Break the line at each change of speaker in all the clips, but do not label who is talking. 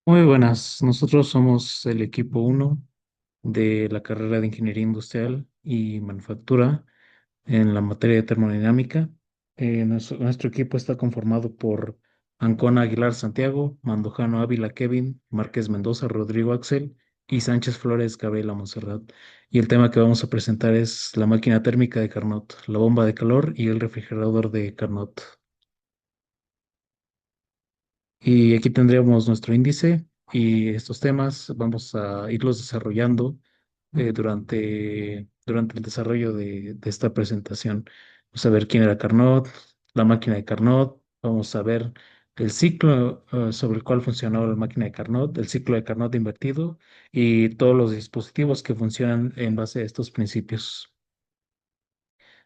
Muy buenas, nosotros somos el equipo uno de la carrera de Ingeniería Industrial y Manufactura en la materia de termodinámica. Nuestro equipo está conformado por Ancona Aguilar Santiago, Mandujano Ávila Kevin, Márquez Mendoza Rodrigo Axel y Sánchez Flores Gabriela Monserrat. Y el tema que vamos a presentar es la máquina térmica de Carnot, la bomba de calor y el refrigerador de Carnot. Y aquí tendríamos nuestro índice y estos temas vamos a irlos desarrollando durante el desarrollo de esta presentación. Vamos a ver quién era Carnot, la máquina de Carnot, vamos a ver el ciclo sobre el cual funcionaba la máquina de Carnot, el ciclo de Carnot invertido y todos los dispositivos que funcionan en base a estos principios.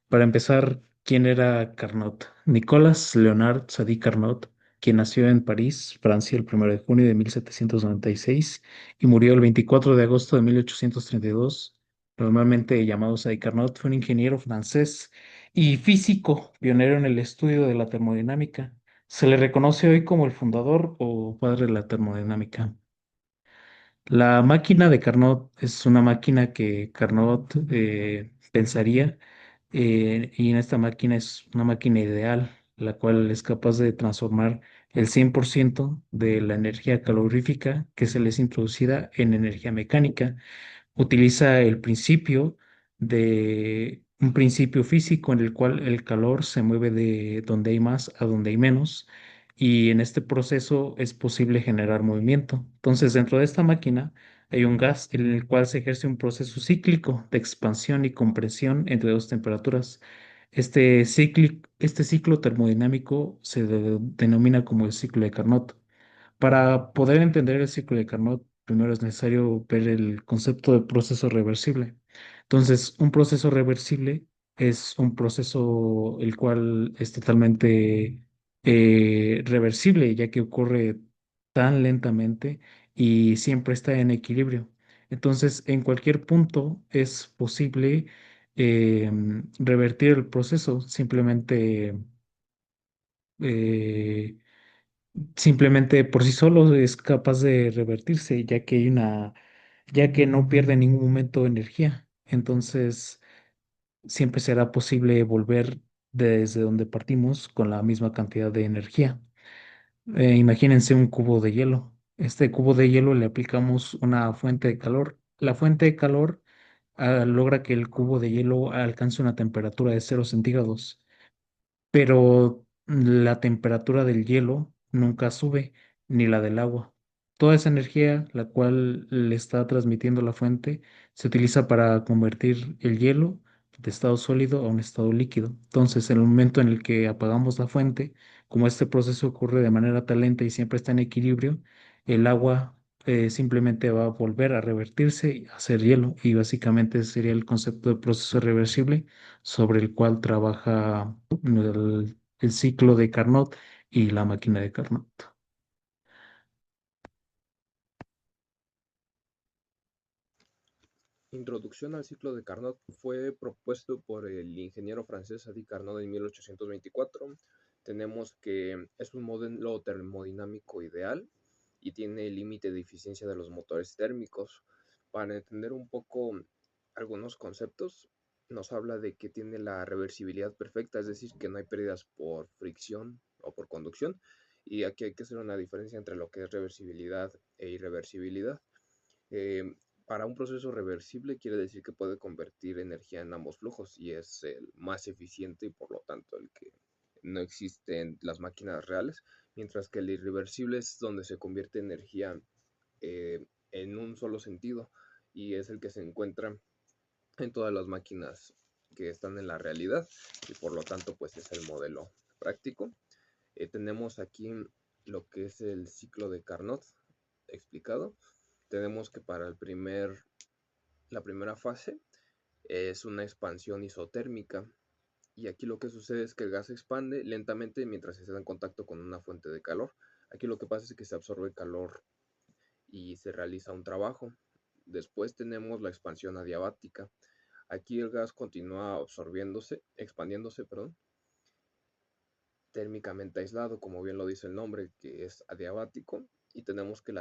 Para empezar, ¿quién era Carnot? Nicolas Leonard Sadi Carnot, quien nació en París, Francia, el 1 de junio de 1796 y murió el 24 de agosto de 1832. Normalmente llamado Sadi Carnot, fue un ingeniero francés y físico, pionero en el estudio de la termodinámica. Se le reconoce hoy como el fundador o padre de la termodinámica. La máquina de Carnot es una máquina que Carnot pensaría, y en esta máquina es una máquina ideal, la cual es capaz de transformar el 100% de la energía calorífica que se les introducida en energía mecánica. Utiliza el principio de un principio físico en el cual el calor se mueve de donde hay más a donde hay menos, y en este proceso es posible generar movimiento. Entonces, dentro de esta máquina hay un gas en el cual se ejerce un proceso cíclico de expansión y compresión entre dos temperaturas. Este ciclo termodinámico se denomina como el ciclo de Carnot. Para poder entender el ciclo de Carnot, primero es necesario ver el concepto de proceso reversible. Entonces, un proceso reversible es un proceso el cual es totalmente reversible, ya que ocurre tan lentamente y siempre está en equilibrio. Entonces, en cualquier punto es posible revertir el proceso, eh, simplemente por sí solo es capaz de revertirse, ya que no pierde en ningún momento energía. Entonces, siempre será posible volver desde donde partimos con la misma cantidad de energía. Imagínense un cubo de hielo. Este cubo de hielo le aplicamos una fuente de calor. La fuente de calor logra que el cubo de hielo alcance una temperatura de 0 centígrados, pero la temperatura del hielo nunca sube, ni la del agua. Toda esa energía, la cual le está transmitiendo la fuente, se utiliza para convertir el hielo de estado sólido a un estado líquido. Entonces, en el momento en el que apagamos la fuente, como este proceso ocurre de manera tan lenta y siempre está en equilibrio, el agua simplemente va a volver a revertirse y a ser hielo. Y básicamente ese sería el concepto de proceso reversible sobre el cual trabaja el ciclo de Carnot y la máquina de Carnot.
Introducción al ciclo de Carnot fue propuesto por el ingeniero francés Sadi Carnot en 1824. Tenemos que es un modelo termodinámico ideal y tiene el límite de eficiencia de los motores térmicos. Para entender un poco algunos conceptos, nos habla de que tiene la reversibilidad perfecta, es decir, que no hay pérdidas por fricción o por conducción. Y aquí hay que hacer una diferencia entre lo que es reversibilidad e irreversibilidad. Eh, para un proceso reversible quiere decir que puede convertir energía en ambos flujos y es el más eficiente y por lo tanto el que no existe en las máquinas reales, mientras que el irreversible es donde se convierte energía en un solo sentido y es el que se encuentra en todas las máquinas que están en la realidad y por lo tanto pues es el modelo práctico. Tenemos aquí lo que es el ciclo de Carnot explicado. Tenemos que para la primera fase es una expansión isotérmica y aquí lo que sucede es que el gas se expande lentamente mientras está en contacto con una fuente de calor. Aquí lo que pasa es que se absorbe calor y se realiza un trabajo. Después tenemos la expansión adiabática. Aquí el gas continúa expandiéndose, perdón, térmicamente aislado, como bien lo dice el nombre, que es adiabático, y tenemos que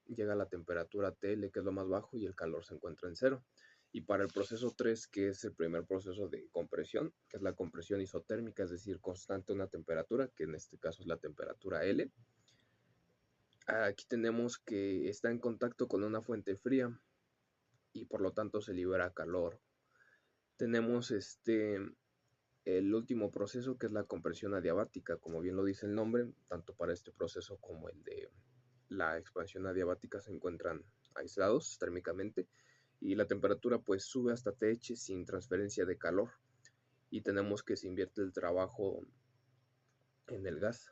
llega a la temperatura TL, que es lo más bajo, y el calor se encuentra en cero. Y para el proceso 3, que es el primer proceso de compresión, que es la compresión isotérmica, es decir, constante a una temperatura, que en este caso es la temperatura L, aquí tenemos que está en contacto con una fuente fría y por lo tanto se libera calor. Tenemos el último proceso, que es la compresión adiabática, como bien lo dice el nombre, tanto para este proceso como el de la expansión adiabática se encuentran aislados térmicamente y la temperatura pues sube hasta TH sin transferencia de calor y tenemos que se invierte el trabajo en el gas.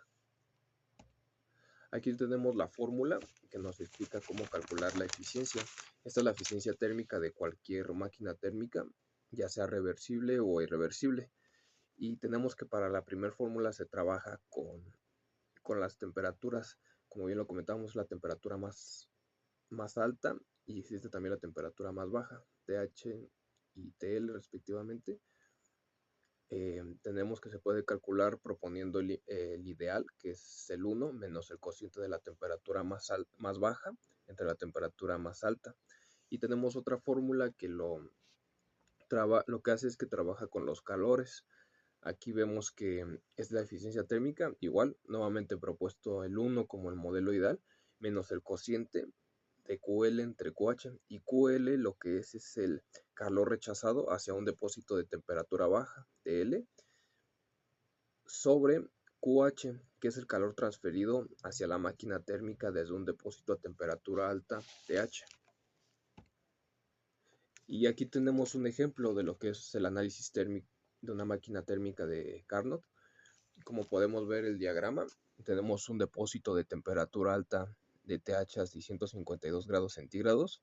Aquí tenemos la fórmula que nos explica cómo calcular la eficiencia. Esta es la eficiencia térmica de cualquier máquina térmica, ya sea reversible o irreversible. Y tenemos que para la primera fórmula se trabaja con las temperaturas, como bien lo comentamos, la temperatura más alta y existe también la temperatura más baja, TH y TL respectivamente. Tenemos que se puede calcular proponiendo el ideal, que es el 1 menos el cociente de la temperatura más baja entre la temperatura más alta. Y tenemos otra fórmula que lo que hace es que trabaja con los calores. Aquí vemos que es la eficiencia térmica, igual, nuevamente propuesto el 1 como el modelo ideal, menos el cociente de QL entre QH. Y QL lo que es el calor rechazado hacia un depósito de temperatura baja, TL, sobre QH, que es el calor transferido hacia la máquina térmica desde un depósito a temperatura alta, TH. Y aquí tenemos un ejemplo de lo que es el análisis térmico de una máquina térmica de Carnot. Como podemos ver el diagrama, tenemos un depósito de temperatura alta de TH a 652 grados centígrados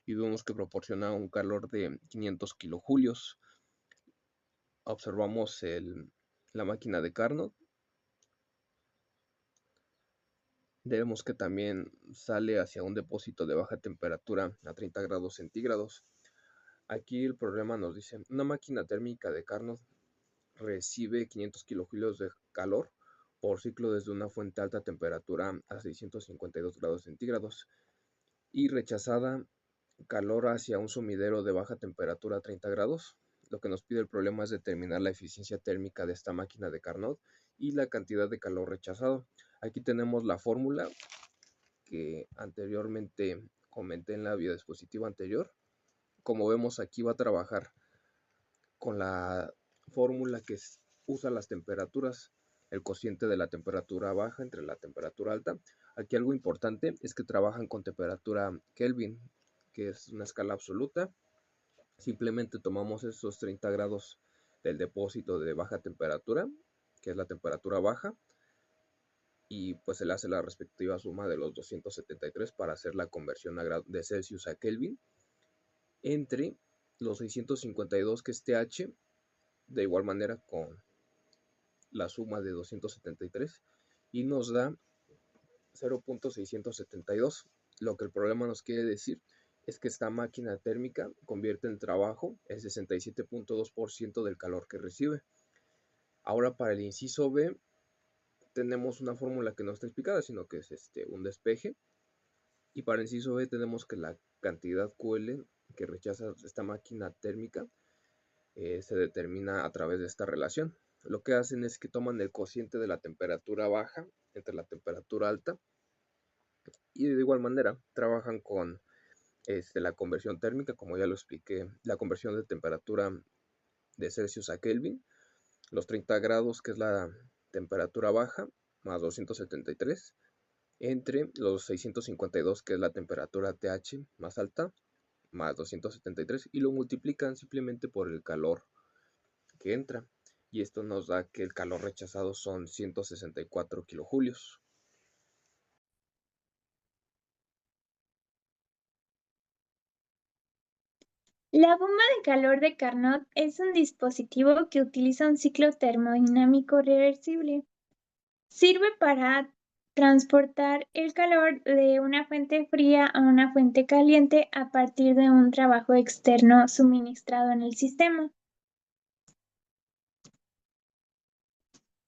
y vemos que proporciona un calor de 500 kilojulios. Observamos la máquina de Carnot. Vemos que también sale hacia un depósito de baja temperatura a 30 grados centígrados. Aquí el problema nos dice, una máquina térmica de Carnot recibe 500 kilojulios de calor por ciclo desde una fuente a alta temperatura a 652 grados centígrados y rechazada calor hacia un sumidero de baja temperatura a 30 grados. Lo que nos pide el problema es determinar la eficiencia térmica de esta máquina de Carnot y la cantidad de calor rechazado. Aquí tenemos la fórmula que anteriormente comenté en la diapositiva anterior. Como vemos, aquí va a trabajar con la fórmula que usa las temperaturas, el cociente de la temperatura baja entre la temperatura alta. Aquí algo importante es que trabajan con temperatura Kelvin, que es una escala absoluta. Simplemente tomamos esos 30 grados del depósito de baja temperatura, que es la temperatura baja, y pues se le hace la respectiva suma de los 273 para hacer la conversión de Celsius a Kelvin entre los 652 que es TH, de igual manera con la suma de 273 y nos da 0.672. Lo que el problema nos quiere decir es que esta máquina térmica convierte en trabajo el 67.2% del calor que recibe. Ahora para el inciso B tenemos una fórmula que no está explicada, sino que es un despeje. Y para el inciso B tenemos que la cantidad QL que rechaza esta máquina térmica se determina a través de esta relación. Lo que hacen es que toman el cociente de la temperatura baja entre la temperatura alta y de igual manera trabajan con la conversión térmica, como ya lo expliqué, la conversión de temperatura de Celsius a Kelvin, los 30 grados que es la temperatura baja, más 273, entre los 652 que es la temperatura TH más alta, más 273, y lo multiplican simplemente por el calor que entra. Y esto nos da que el calor rechazado son 164 kilojulios.
La bomba de calor de Carnot es un dispositivo que utiliza un ciclo termodinámico reversible. Sirve para transportar el calor de una fuente fría a una fuente caliente a partir de un trabajo externo suministrado en el sistema.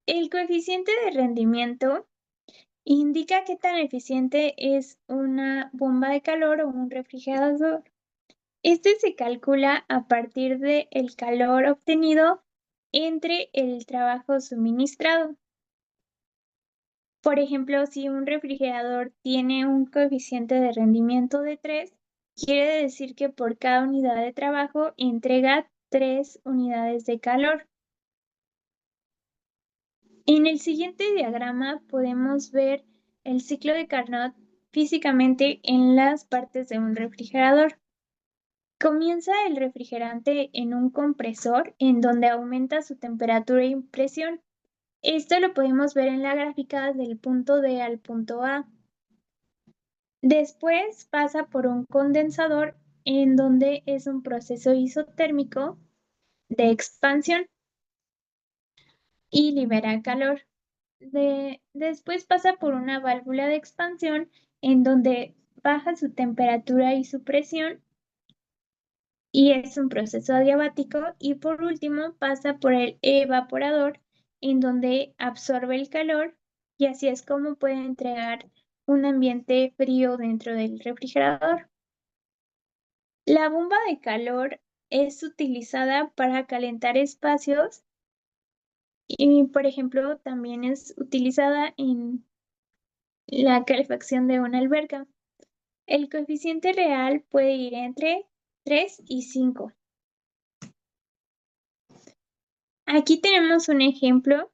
El coeficiente de rendimiento indica qué tan eficiente es una bomba de calor o un refrigerador. Este se calcula a partir del calor obtenido entre el trabajo suministrado. Por ejemplo, si un refrigerador tiene un coeficiente de rendimiento de 3, quiere decir que por cada unidad de trabajo entrega 3 unidades de calor. En el siguiente diagrama podemos ver el ciclo de Carnot físicamente en las partes de un refrigerador. Comienza el refrigerante en un compresor en donde aumenta su temperatura y presión. Esto lo podemos ver en la gráfica del punto D al punto A. Después pasa por un condensador en donde es un proceso isotérmico de expansión y libera calor. Después pasa por una válvula de expansión en donde baja su temperatura y su presión y es un proceso adiabático. Y por último pasa por el evaporador en donde absorbe el calor y así es como puede entregar un ambiente frío dentro del refrigerador. La bomba de calor es utilizada para calentar espacios y, por ejemplo, también es utilizada en la calefacción de una alberca. El coeficiente real puede ir entre 3 y 5. Aquí tenemos un ejemplo.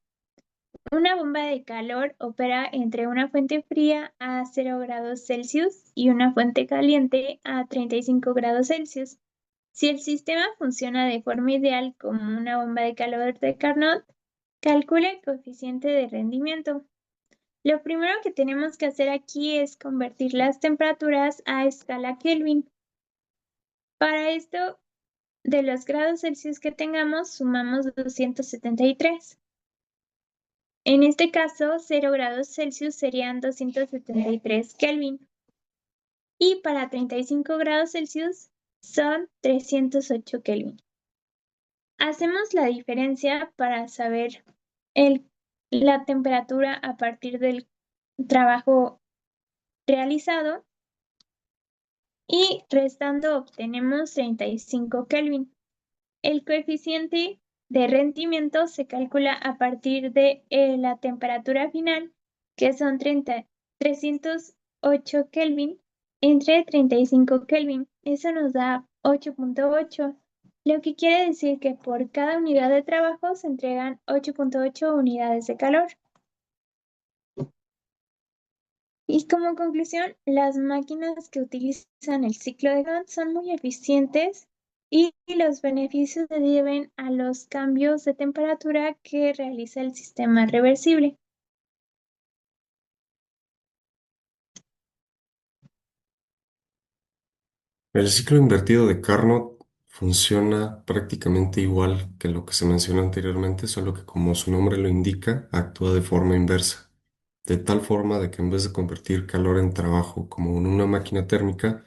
Una bomba de calor opera entre una fuente fría a 0 grados Celsius y una fuente caliente a 35 grados Celsius. Si el sistema funciona de forma ideal como una bomba de calor de Carnot, calcula el coeficiente de rendimiento. Lo primero que tenemos que hacer aquí es convertir las temperaturas a escala Kelvin. Para esto, de los grados Celsius que tengamos, sumamos 273. En este caso, 0 grados Celsius serían 273 Kelvin. Y para 35 grados Celsius son 308 Kelvin. Hacemos la diferencia para saber la temperatura a partir del trabajo realizado y restando obtenemos 35 Kelvin. El coeficiente de rendimiento se calcula a partir de la temperatura final, que son 308 Kelvin entre 35 Kelvin. Eso nos da 8.8, lo que quiere decir que por cada unidad de trabajo se entregan 8.8 unidades de calor. Y como conclusión, las máquinas que utilizan el ciclo de Gantt son muy eficientes y los beneficios se deben a los cambios de temperatura que realiza el sistema reversible.
El ciclo invertido de Carnot funciona prácticamente igual que lo que se mencionó anteriormente, solo que como su nombre lo indica, actúa de forma inversa, de tal forma de que en vez de convertir calor en trabajo como en una máquina térmica,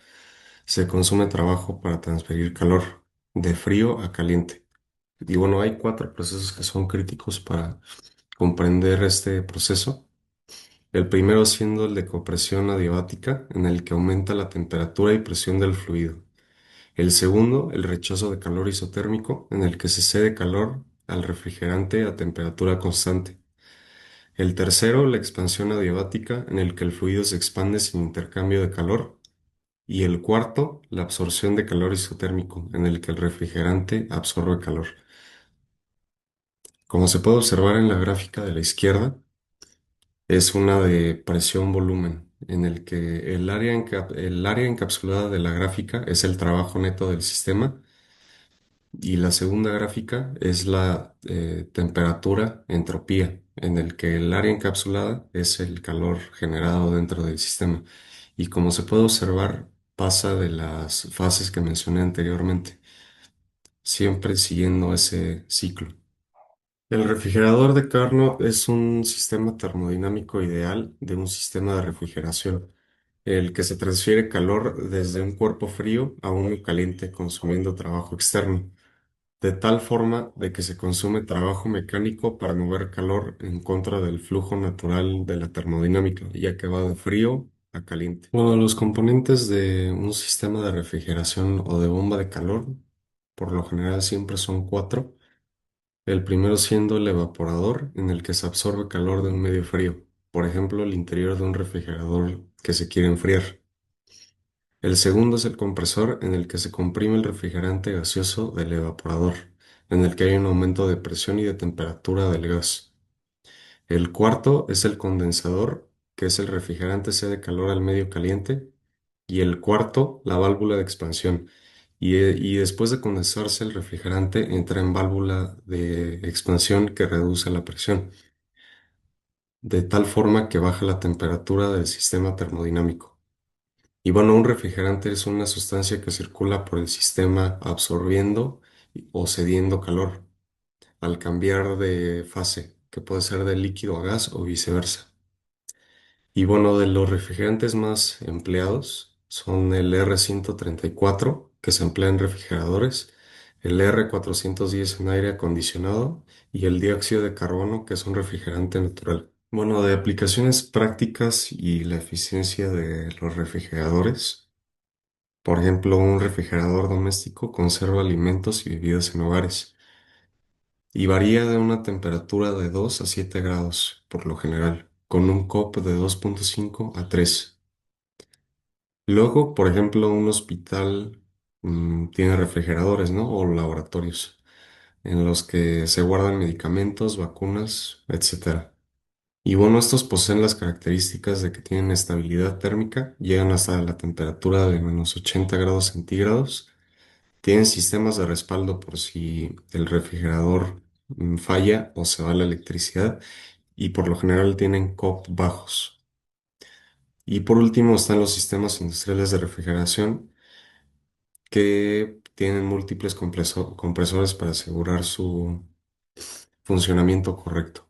se consume trabajo para transferir calor de frío a caliente. Y bueno, hay cuatro procesos que son críticos para comprender este proceso. El primero siendo el de compresión adiabática, en el que aumenta la temperatura y presión del fluido. El segundo, el rechazo de calor isotérmico, en el que se cede calor al refrigerante a temperatura constante. El tercero, la expansión adiabática, en el que el fluido se expande sin intercambio de calor. Y el cuarto, la absorción de calor isotérmico, en el que el refrigerante absorbe calor. Como se puede observar en la gráfica de la izquierda, es una de presión-volumen, en el que el área encapsulada de la gráfica es el trabajo neto del sistema y la segunda gráfica es la temperatura entropía, en el que el área encapsulada es el calor generado dentro del sistema. Y como se puede observar, pasa de las fases que mencioné anteriormente, siempre siguiendo ese ciclo. El refrigerador de Carnot es un sistema termodinámico ideal de un sistema de refrigeración, el que se transfiere calor desde un cuerpo frío a uno caliente consumiendo trabajo externo. de tal forma de que se consume trabajo mecánico para mover calor en contra del flujo natural de la termodinámica, ya que va de frío a caliente. Bueno, los componentes de un sistema de refrigeración o de bomba de calor, por lo general siempre son cuatro. El primero siendo el evaporador, en el que se absorbe calor de un medio frío, por ejemplo, el interior de un refrigerador que se quiere enfriar. El segundo es el compresor, en el que se comprime el refrigerante gaseoso del evaporador, en el que hay un aumento de presión y de temperatura del gas. El cuarto es el condensador, que es el refrigerante cede calor al medio caliente. Y el cuarto, la válvula de expansión. Y después de condensarse el refrigerante, entra en válvula de expansión que reduce la presión, de tal forma que baja la temperatura del sistema termodinámico. Y bueno, un refrigerante es una sustancia que circula por el sistema absorbiendo o cediendo calor al cambiar de fase, que puede ser de líquido a gas o viceversa. Y bueno, de los refrigerantes más empleados son el R134, que se emplea en refrigeradores, el R410 en aire acondicionado y el dióxido de carbono, que es un refrigerante natural. Bueno, de aplicaciones prácticas y la eficiencia de los refrigeradores. Por ejemplo, un refrigerador doméstico conserva alimentos y bebidas en hogares y varía de una temperatura de 2 a 7 grados por lo general, con un COP de 2,5 a 3. Luego, por ejemplo, un hospital tiene refrigeradores, ¿no? O laboratorios en los que se guardan medicamentos, vacunas, etcétera. Y bueno, estos poseen las características de que tienen estabilidad térmica, llegan hasta la temperatura de -80 grados centígrados. Tienen sistemas de respaldo por si el refrigerador falla o se va la electricidad y por lo general tienen COP bajos. Y por último están los sistemas industriales de refrigeración que tienen múltiples compresores para asegurar su funcionamiento correcto.